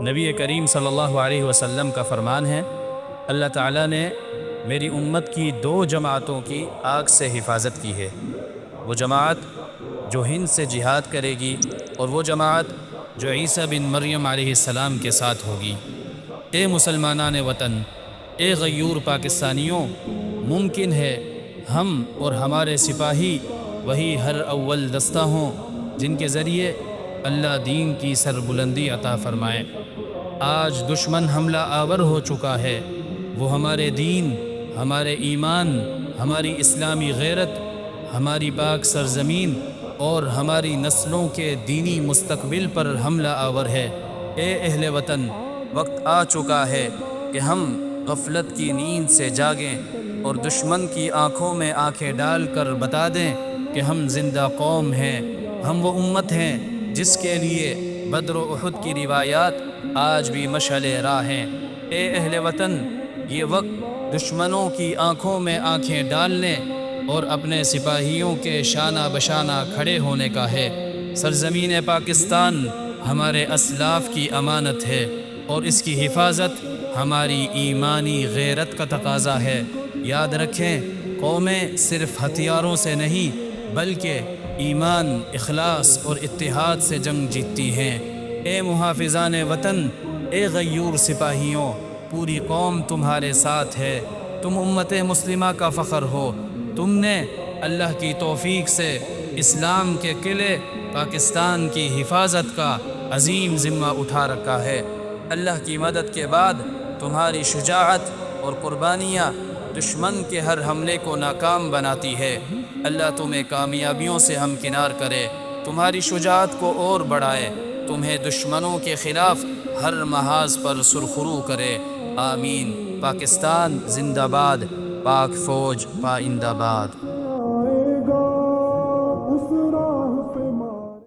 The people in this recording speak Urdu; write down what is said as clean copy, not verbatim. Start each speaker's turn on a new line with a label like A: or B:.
A: نبی کریم صلی اللہ علیہ وسلم کا فرمان ہے، اللہ تعالیٰ نے میری امت کی 2 جماعتوں کی آگ سے حفاظت کی ہے۔ وہ جماعت جو ہند سے جہاد کرے گی، اور وہ جماعت جو عیسیٰ بن مریم علیہ السلام کے ساتھ ہوگی۔ اے مسلمانان وطن، اے غیور پاکستانیوں، ممکن ہے ہم اور ہمارے سپاہی وہی ہر اول دستہ ہوں جن کے ذریعے اللہ دین کی سربلندی عطا فرمائے۔ آج دشمن حملہ آور ہو چکا ہے، وہ ہمارے دین، ہمارے ایمان، ہماری اسلامی غیرت، ہماری پاک سرزمین اور ہماری نسلوں کے دینی مستقبل پر حملہ آور ہے۔ اے اہل وطن، وقت آ چکا ہے کہ ہم غفلت کی نیند سے جاگیں اور دشمن کی آنکھوں میں آنکھیں ڈال کر بتا دیں کہ ہم زندہ قوم ہیں، ہم وہ امت ہیں جس کے لیے بدر و احد کی روایات آج بھی مشعل راہ ہیں۔ اے اہل وطن، یہ وقت دشمنوں کی آنکھوں میں آنکھیں ڈالنے اور اپنے سپاہیوں کے شانہ بشانہ کھڑے ہونے کا ہے۔ سرزمین پاکستان ہمارے اسلاف کی امانت ہے، اور اس کی حفاظت ہماری ایمانی غیرت کا تقاضا ہے۔ یاد رکھیں، قومیں صرف ہتھیاروں سے نہیں بلکہ ایمان، اخلاص اور اتحاد سے جنگ جیتتی ہیں۔ اے محافظان وطن، اے غیور سپاہیوں، پوری قوم تمہارے ساتھ ہے۔ تم امت مسلمہ کا فخر ہو۔ تم نے اللہ کی توفیق سے اسلام کے قلعے پاکستان کی حفاظت کا عظیم ذمہ اٹھا رکھا ہے۔ اللہ کی مدد کے بعد تمہاری شجاعت اور قربانیاں دشمن کے ہر حملے کو ناکام بناتی ہے۔ اللہ تمہیں کامیابیوں سے ہمکنار کرے، تمہاری شجاعت کو اور بڑھائے، تمہیں دشمنوں کے خلاف ہر محاذ پر سرخرو کرے۔ آمین۔ پاکستان زندہ باد، پاک فوج پائندہ باد۔